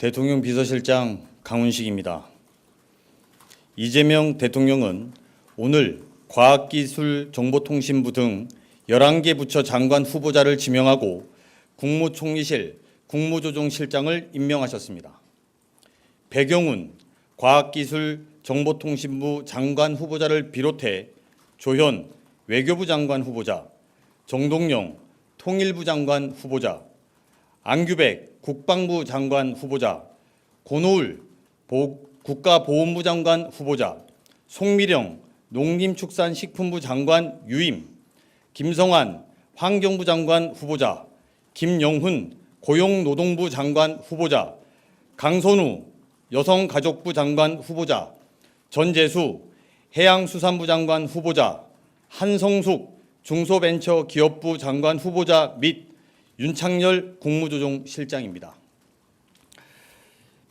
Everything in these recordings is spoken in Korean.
대통령 비서실장 강훈식입니다. 이재명 대통령은 오늘 과학기술정보통신부 등 11개 부처 장관 후보자를 지명하고 국무총리실 국무조정실장을 임명하셨습니다. 배경훈 과학기술정보통신부 장관 후보자를 비롯해 조현 외교부 장관 후보자, 정동영 통일부 장관 후보자, 안규백 국방부 장관 후보자, 고노을 국가보훈부 장관 후보자, 송미령 농림축산식품부 장관 유임, 김성환 환경부 장관 후보자, 김영훈 고용노동부 장관 후보자, 강선우 여성가족부 장관 후보자, 전재수 해양수산부 장관 후보자, 한성숙 중소벤처기업부 장관 후보자 및 윤창열 국무조정실장입니다.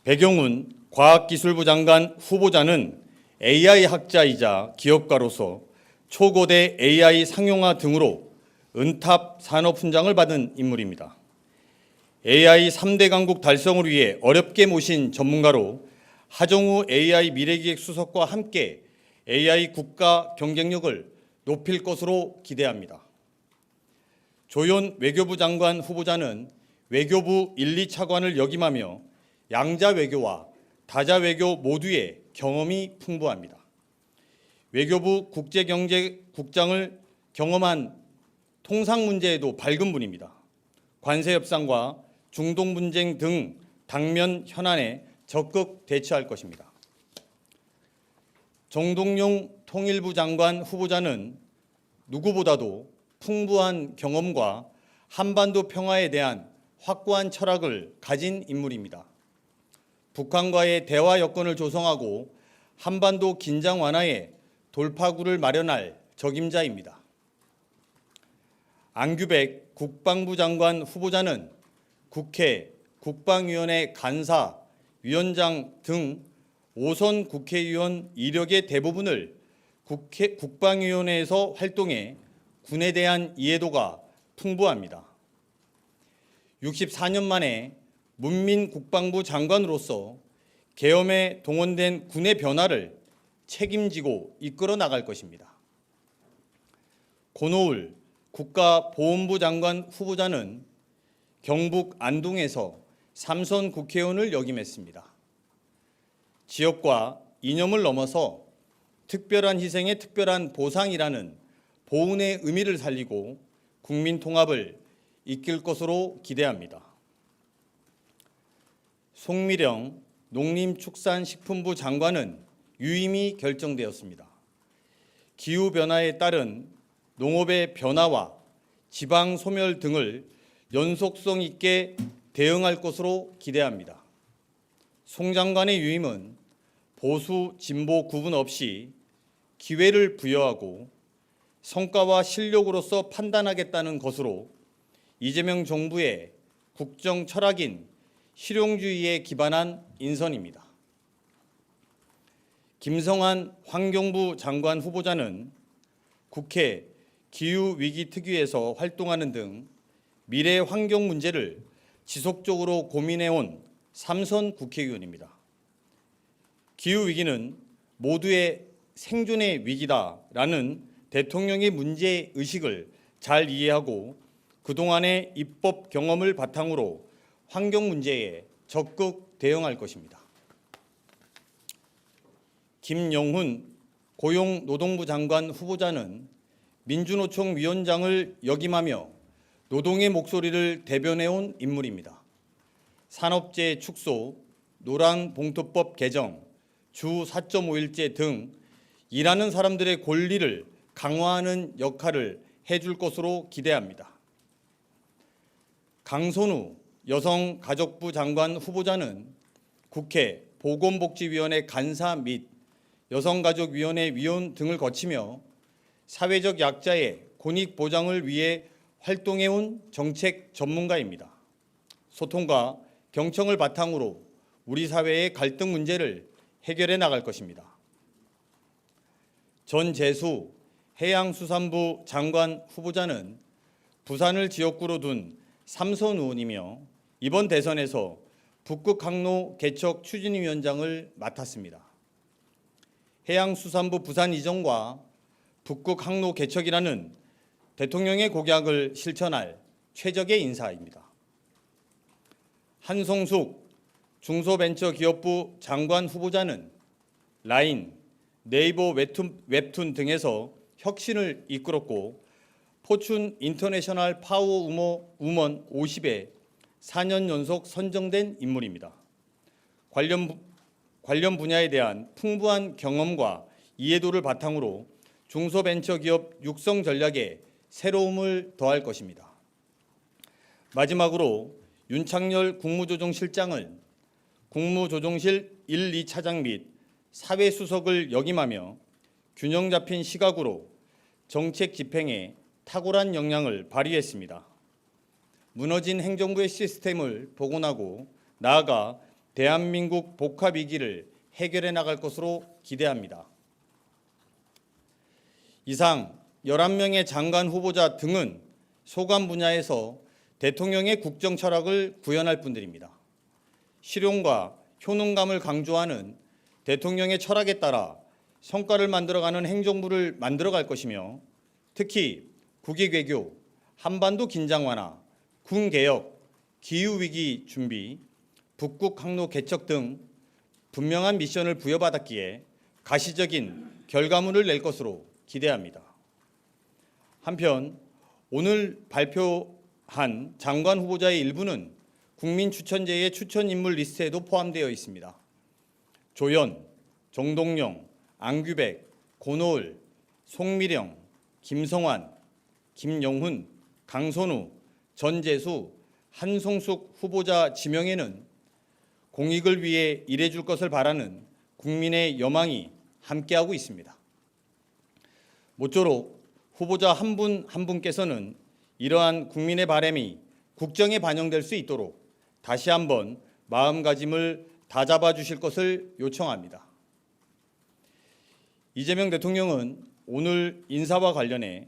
배경훈 과학기술부 장관 후보자는 AI 학자이자 기업가로서 초거대 AI 상용화 등으로 은탑 산업훈장을 받은 인물입니다. AI 3대 강국 달성을 위해 어렵게 모신 전문가로 하정우 AI 미래기획 수석과 함께 AI 국가 경쟁력을 높일 것으로 기대합니다. 조현 외교부 장관 후보자는 외교부 1, 2차관을 역임하며 양자 외교와 다자 외교 모두의 경험이 풍부합니다. 외교부 국제경제국장을 경험한 통상 문제에도 밝은 분입니다. 관세 협상과 중동 분쟁 등 당면 현안에 적극 대처할 것입니다. 정동영 통일부 장관 후보자는 누구보다도 풍부한 경험과 한반도 평화에 대한 확고한 철학을 가진 인물입니다. 북한과의 대화 여건을 조성하고 한반도 긴장 완화에 돌파구를 마련할 적임자입니다. 안규백 국방부 장관 후보자는 국회, 국방위원회 간사, 위원장 등 5선 국회의원 이력의 대부분을 국방위원회에서 활동해 군에 대한 이해도가 풍부합니다. 64년 만에 문민국방부 장관으로서 계엄에 동원된 군의 변화를 책임지고 이끌어 나갈 것입니다. 고노을 국가보훈부 장관 후보자는 경북 안동에서 3선 국회의원을 역임했습니다. 지역과 이념을 넘어서 특별한 희생의 특별한 보상이라는 보훈의 의미를 살리고 국민 통합을 이끌 것으로 기대합니다. 송미령 농림축산식품부 장관은 유임이 결정되었습니다. 기후변화에 따른 농업의 변화와 지방 소멸 등을 연속성 있게 대응할 것으로 기대합니다. 송 장관의 유임은 보수, 진보 구분 없이 기회를 부여하고 성과와 실력으로서 판단하겠다는 것으로 이재명 정부의 국정 철학인 실용주의에 기반한 인선입니다. 김성환 환경부 장관 후보자는 국회 기후위기특위에서 활동하는 등 미래 환경 문제를 지속적으로 고민해온 3선 국회의원입니다. 기후위기는 모두의 생존의 위기다라는 대통령의 문제의식을 잘 이해하고 그동안의 입법 경험을 바탕으로 환경 문제에 적극 대응할 것입니다. 김영훈 고용노동부 장관 후보자는 민주노총 위원장을 역임하며 노동의 목소리를 대변해온 인물입니다. 산업재해 축소, 노란봉투법 개정, 주 4.5일제 등 일하는 사람들의 권리를 강화하는 역할을 해줄 것으로 기대합니다. 강선우 여성가족부 장관 후보자는 국회 보건복지위원회 간사 및 여성가족위원회 위원 등을 거치며 사회적 약자의 권익 보장을 위해 활동해온 정책 전문가입니다. 소통과 경청을 바탕으로 우리 사회의 갈등 문제를 해결해 나갈 것입니다. 전재수 해양수산부 장관 후보자는 부산을 지역구로 둔 삼선 의원이며 이번 대선에서 북극 항로 개척 추진위원장을 맡았습니다. 해양수산부 부산 이전과 북극 항로 개척이라는 대통령의 공약을 실천할 최적의 인사입니다. 한성숙 중소벤처기업부 장관 후보자는 라인, 네이버 웹툰 등에서 혁신을 이끌었고 포춘 인터내셔널 파워 우먼 50에 4년 연속 선정된 인물입니다. 관련 분야에 대한 풍부한 경험과 이해도를 바탕으로 중소벤처기업 육성 전략에 새로움을 더할 것입니다. 마지막으로 윤창열 국무조정실장을 국무조정실 1, 2차장 및 사회수석을 역임하며 균형 잡힌 시각으로 정책 집행에 탁월한 역량을 발휘했습니다. 무너진 행정부의 시스템을 복원하고 나아가 대한민국 복합 위기를 해결해 나갈 것으로 기대합니다. 이상 11명의 장관 후보자 등은 소관 분야에서 대통령의 국정 철학을 구현할 분들입니다. 실용과 효능감을 강조하는 대통령의 철학에 따라 성과를 만들어가는 행정부를 만들어갈 것이며 특히 국익외교, 한반도 긴장 완화, 군개혁, 기후위기 준비, 북극 항로 개척 등 분명한 미션을 부여받았기에 가시적인 결과물을 낼 것으로 기대합니다. 한편 오늘 발표한 장관 후보자의 일부는 국민추천제의 추천 인물 리스트에도 포함되어 있습니다. 조연, 정동영, 안규백, 고노을, 송미령, 김성환, 김영훈, 강선우, 전재수, 한송숙 후보자 지명에는 공익을 위해 일해줄 것을 바라는 국민의 여망이 함께하고 있습니다. 모쪼록 후보자 한 분 한 분께서는 이러한 국민의 바람이 국정에 반영될 수 있도록 다시 한번 마음가짐을 다잡아 주실 것을 요청합니다. 이재명 대통령은 오늘 인사와 관련해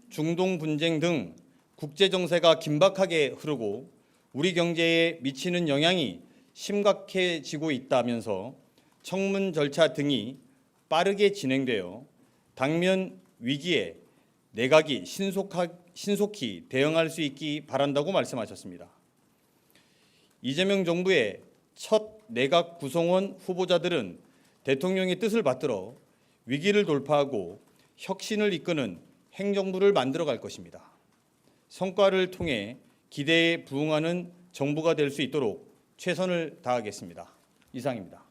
중동 분쟁 등 국제 정세가 긴박하게 흐르고 우리 경제에 미치는 영향이 심각해지고 있다면서 청문 절차 등이 빠르게 진행되어 당면 위기에 내각이 신속히 대응할 수 있기 바란다고 말씀하셨습니다. 이재명 정부의 첫 내각 구성원 후보자들은 대통령의 뜻을 받들어 위기를 돌파하고 혁신을 이끄는 행정부를 만들어갈 것입니다. 성과를 통해 기대에 부응하는 정부가 될 수 있도록 최선을 다하겠습니다. 이상입니다.